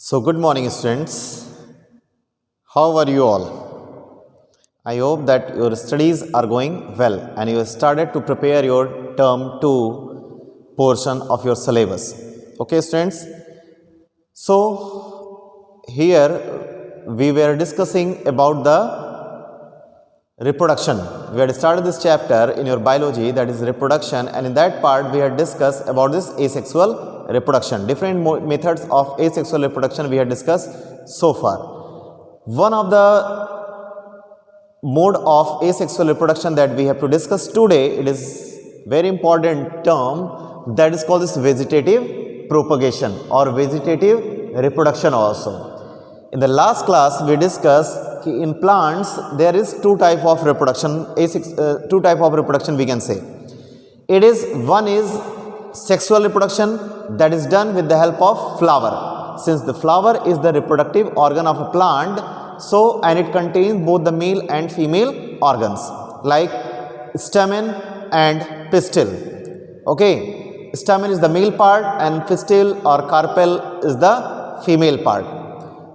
So, good morning, students. How are you all? I hope that your studies are going well and you have started to prepare your term 2 portion of your syllabus. Okay, students? So, here we were discussing about the reproduction. We had started this chapter in your biology, that is reproduction, and in that part we had discussed about this asexual reproduction. Different methods of asexual reproduction we had discussed so far. One of the mode of asexual reproduction that we have to discuss today, it is very important term, that is called this vegetative propagation or vegetative reproduction also. In the last class we discussed in plants there is two type of reproduction, two type of reproduction we can say. It is one is sexual reproduction, that is done with the help of flower. Since the flower is the reproductive organ of a plant, so and it contains both the male and female organs like stamen and pistil. Okay, stamen is the male part and pistil or carpel is the female part.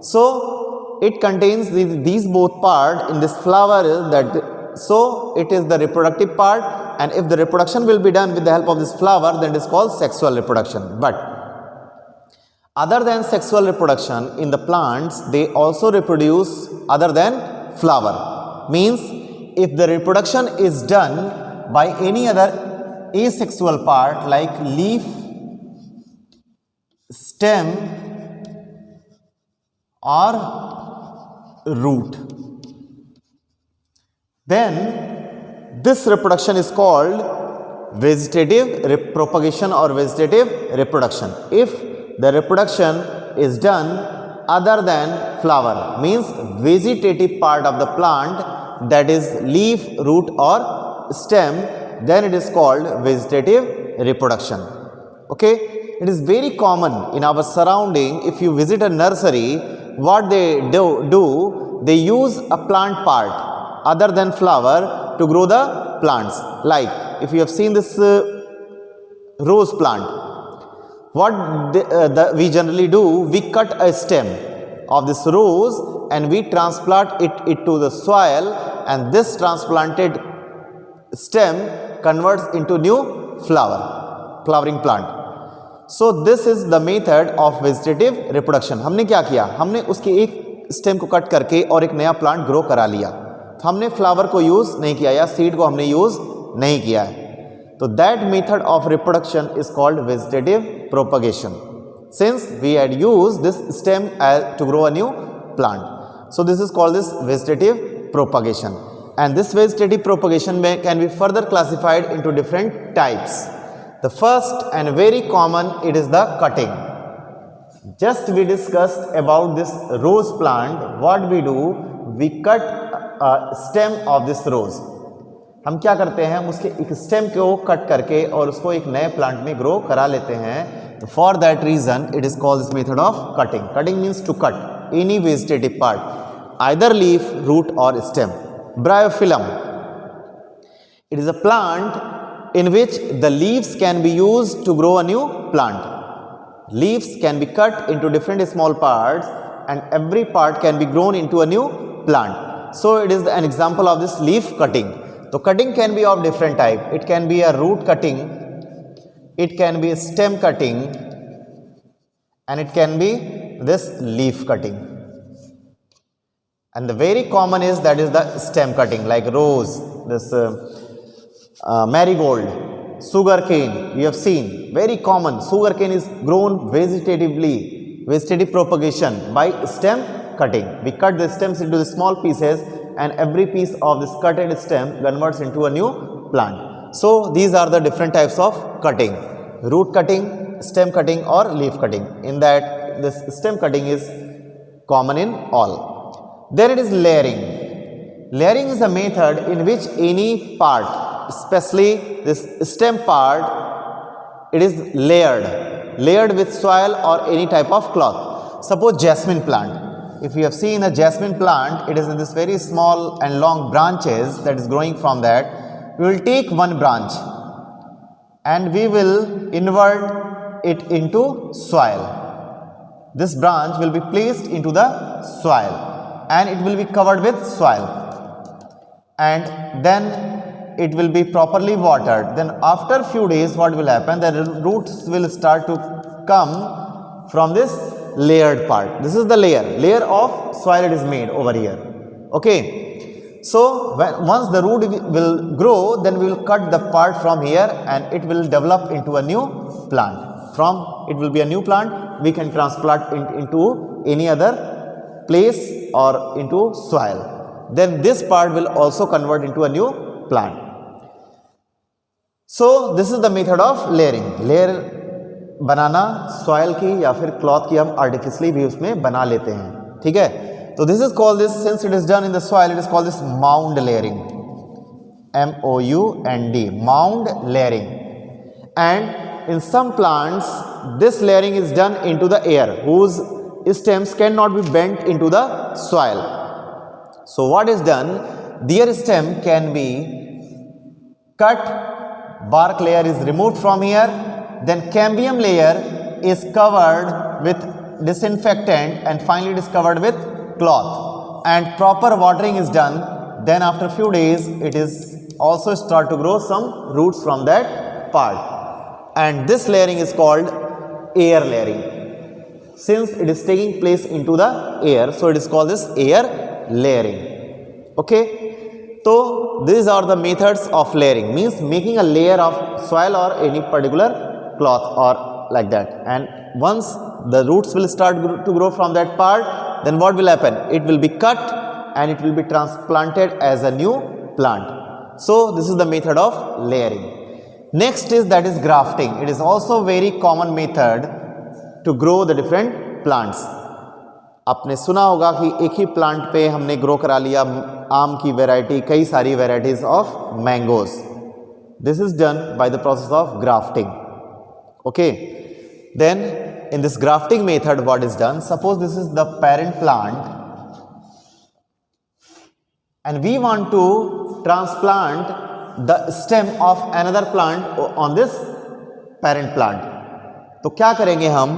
So it contains these both part in this flower, so it is the reproductive part, and if the reproduction will be done with the help of this flower, then it is called sexual reproduction. But other than sexual reproduction in the plants, they also reproduce other than flower. Means if the reproduction is done by any other asexual part like leaf, stem or root, then this reproduction is called vegetative propagation or vegetative reproduction. If the reproduction is done other than flower, means vegetative part of the plant, that is leaf, root or stem, then it is called vegetative reproduction. Okay, it is very common in our surrounding. If you visit a nursery, what they do, they use a plant part other than flower to grow the plants. Like if you have seen this rose plant, what we generally do, we cut a stem of this rose and we transplant it to the soil, and this transplanted stem converts into new flowering plant. So this is the method of vegetative reproduction. हमने क्या किया, हमने उसके एक stem को cut करके और एक नया प्लांट ग्रो करा लिया. तो हमने फ्लावर को यूज नहीं किया या सीड को हमने यूज नहीं किया है. तो that method of reproduction is called vegetative propagation, since we had used this stem to grow a new plant. So this is called this vegetative propagation, and this vegetative propagation में can be further classified into different types. The first and very common, it is the cutting. Just we discussed about this rose plant. What we do, we cut a stem of this rose. हम क्या करते हैं, हम उसके एक stem को cut करके और उसको एक नए प्लांट में ग्रो करा लेते हैं. तो for that reason it is called this method of cutting. Cutting means to cut any vegetative part, either leaf, root और stem. Bryophyllum, it is a plant in which the leaves can be used to grow a new plant. Leaves can be cut into different small parts and every part can be grown into a new plant. So it is an example of this leaf cutting. So cutting can be of different type. It can be a root cutting, it can be a stem cutting, and it can be this leaf cutting. And the very common is that is the stem cutting, like rose, this marigold, sugar cane. You have seen very common. Sugar cane is grown vegetatively, vegetative propagation by stem cutting. We cut the stems into the small pieces and every piece of this cutted stem converts into a new plant. So these are the different types of cutting: root cutting, stem cutting or leaf cutting. In that this stem cutting is common in all. Then it is layering. Layering is a method in which any part, especially this stem part, it is layered with soil or any type of cloth. Suppose jasmine plant. If you have seen a jasmine plant, it is in this very small and long branches that is growing from that. We will take one branch and we will invert it into soil. this branch will be placed into the soil and it will be covered with soil, and then it will be properly watered. Then after few days what will happen, the roots will start to come from this layered part. This is the layer of soil it is made over here. Okay, so once the root will grow, then we will cut the part from here and it will develop into a new plant. From it will be a new plant, we can transplant into any other place or into soil. Then this part will also convert into a new plant. So this is the method of layering. Layer banana soil की या फिर cloth की हम artificially भी उसमें बना लेते हैं. ठीक है, तो this is called this, since it is done in the soil, it is called this mound layering, MOUND, mound layering. And in some plants this layering is done into the air whose stems cannot be bent into the soil. So what is done, their stem can be cut, bark layer is removed from here, then cambium layer is covered with disinfectant and finally it is covered with cloth, and proper watering is done. Then after few days it is also start to grow some roots from that part, and this layering is called air layering. Since it is taking place into the air, so it is called this air layering. Okay, so these are the methods of layering, means making a layer of soil or any particular cloth or like that, and once the roots will start to grow from that part, then what will happen, it will be cut and it will be transplanted as a new plant. So this is the method of layering. Next is that is grafting. It is also very common method to grow the different plants. आपने सुना होगा कि एक ही plant पे हमने grow करा लिया आम की वैरायटी, कई सारी varieties of mangoes. This is done by the process of grafting. Okay, then in this grafting method what is done, suppose this is the parent plant and we want to transplant the stem of another plant on this parent plant. तो क्या करेंगे, हम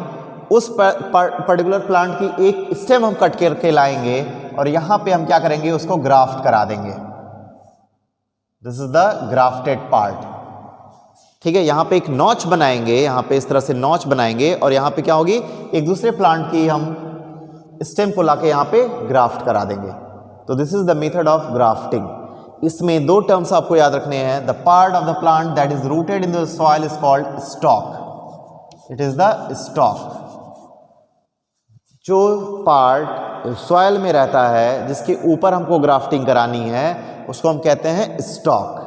उस particular plant की एक stem हम cut करके लाएंगे और यहाँ पे हम क्या करेंगे, उसको ग्राफ्ट करा देंगे. This is the grafted part. ठीक है, यहाँ पे एक नॉच बनाएंगे, यहाँ पे इस तरह से नॉच बनाएंगे और यहाँ पे क्या होगी, एक दूसरे प्लांट की हम स्टेम को लाके यहाँ पे ग्राफ्ट करा देंगे. तो this is the method of grafting. इसमें दो टर्म्स आपको याद रखने हैं. The part of the plant that is rooted in the soil is called stock. It is the stock. जो पार्ट सॉइल में रहता है, जिसके ऊपर हमको ग्राफ्टिंग करानी है, उसको हम कहते हैं स्टॉक.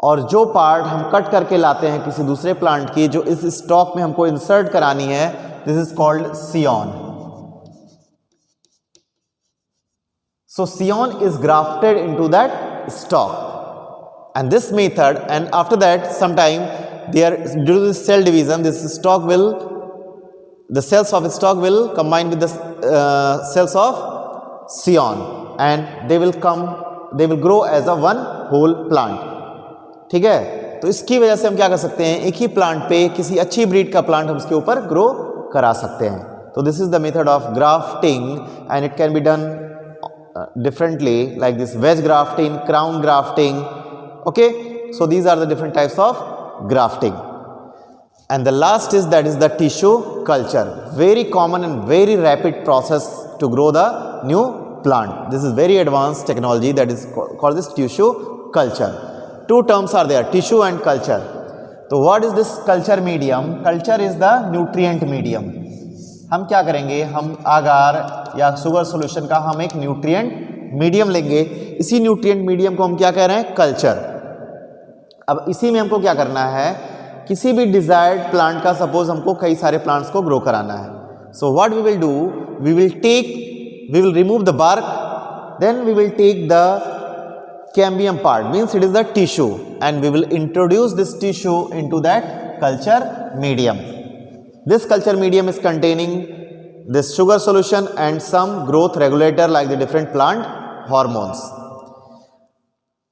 और जो पार्ट हम कट करके लाते हैं किसी दूसरे प्लांट की, जो इस स्टॉक में हमको इंसर्ट करानी है, this is called scion. So scion is grafted into that stock, and this method, and after that some time there due to this cell division, this stock will, the cells of stalk will combine with the cells of scion and they will grow as a one whole plant. ठीक है, तो इसकी वजह से हम क्या कर सकते हैं, एक ही प्लांट पे किसी अच्छी ब्रीड का प्लांट हम उसके ऊपर ग्रो करा सकते हैं. तो this is the method of grafting and it can be done differently like this wedge grafting, crown grafting. Okay, so these are the different types of grafting. And the last is that is the tissue culture, very common and very rapid process to grow the new plant. This is very advanced technology that is called this tissue culture. Two terms are there, tissue and culture. So what is this culture medium? Culture is the nutrient medium. हम क्या करेंगे, हम agar या sugar solution का हम एक nutrient medium लेंगे. इसी nutrient medium को हम क्या कह रहे हैं, culture. अब इसी में हमको क्या करना है, किसी भी डिजायर्ड प्लांट का, सपोज हमको कई सारे प्लांट्स को ग्रो कराना है. So what we will do, we will remove the bark, then we will take the cambium part, means it is the tissue, and we will introduce this tissue into that culture medium. This culture medium is containing this sugar solution and some growth regulator like the different plant hormones.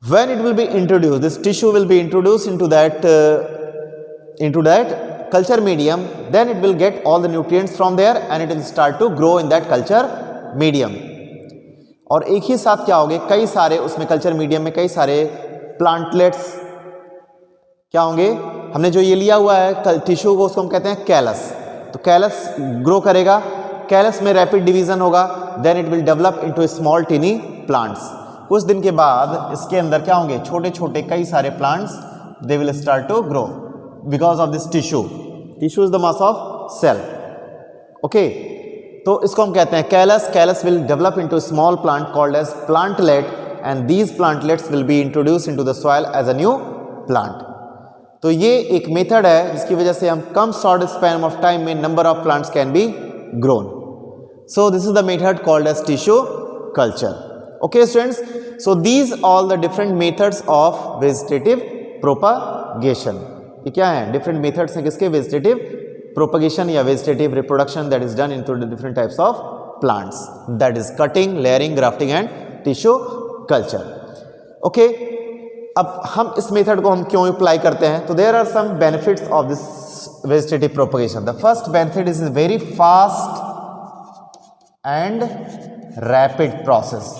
When it will be introduced, this tissue will be introduced into that culture medium, then it will get all the nutrients from there and it will start to grow in that culture medium. और एक ही साथ क्या होंगे, कई सारे उसमें culture medium में कई सारे प्लांटलेट्स क्या होंगे, हमने जो ये लिया हुआ है टिश्यू को उसको हम कहते हैं कैलस, तो कैलस ग्रो करेगा, कैलस में रैपिड डिवीजन होगा, then it will develop into small tiny plants. कुछ दिन के बाद इसके अंदर क्या होंगे, छोटे छोटे कई सारे plants, they will start to grow because of this tissue. Tissue is the mass of cell. Okay, तो इसको हम कहते हैं callus. Callus will develop into small plant called as plantlet and these plantlets will be introduce into the soil as a new plant. तो ये एक method है जिसकी वजह से हम कम शॉर्ट स्पैन ऑफ टाइम में number of plants can be grown. So this is the method called as tissue culture. Okay students, so these all the different methods of vegetative propagation. ये क्या है, डिफरेंट मेथड्स हैं किसके, vegetative propagation या vegetative reproduction that is done into the different types of plants, that is cutting, layering, grafting and tissue culture. Okay, अब हम इस method को हम क्यों अप्लाई करते हैं, तो there are some benefits of this vegetative propagation. The first benefit is very fast and rapid process.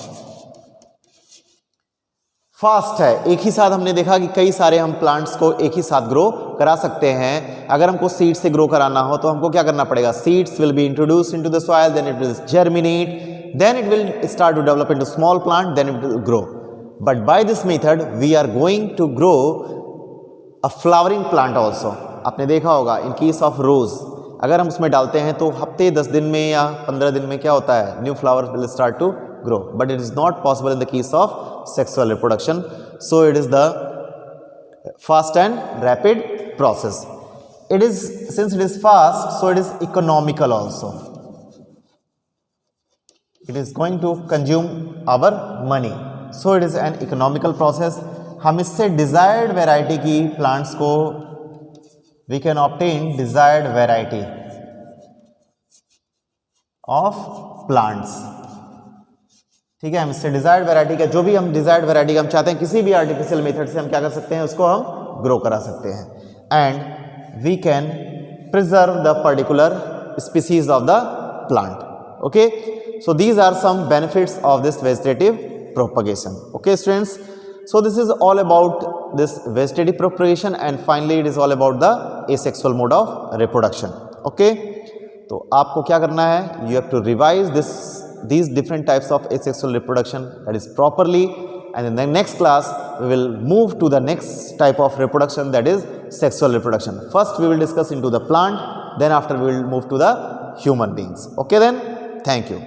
Fast है, एक ही साथ हमने देखा कि कई सारे हम प्लांट्स को एक ही साथ ग्रो करा सकते हैं. अगर हमको सीड से ग्रो कराना हो तो हमको क्या करना पड़ेगा, seeds will be introduced into the soil, then it will germinate, then it will start to develop into small plant, then it will grow. But by this method we are going to grow a flowering plant also. आपने देखा होगा in case of रोज, अगर हम उसमें डालते हैं तो हफ्ते 10 दिन में या 15 दिन में क्या होता है, new flower will start to grow, but it is not possible in the case of sexual reproduction. So it is the fast and rapid process. It is, since it is fast, so it is economical also. It is going to consume our money, so it is an economical process. हम इससे desired variety की plants को we can obtain desired variety of plants. ठीक है, हम इससे desired variety का, जो भी हम डिजायर्ड वैरायटी का हम चाहते हैं, किसी भी आर्टिफिशियल मेथड से हम क्या कर सकते हैं, उसको हम ग्रो करा सकते हैं. And we can preserve the particular species of the plant. Okay, so these are some benefits of this vegetative propagation. Okay students, so this is all about this vegetative propagation and finally it is all about the asexual mode of reproduction. Okay, तो आपको क्या करना है, you have to revise these different types of asexual reproduction that is properly, and in the next class we will move to the next type of reproduction, that is sexual reproduction. First we will discuss into the plant, then after we will move to the human beings. Okay then, thank you.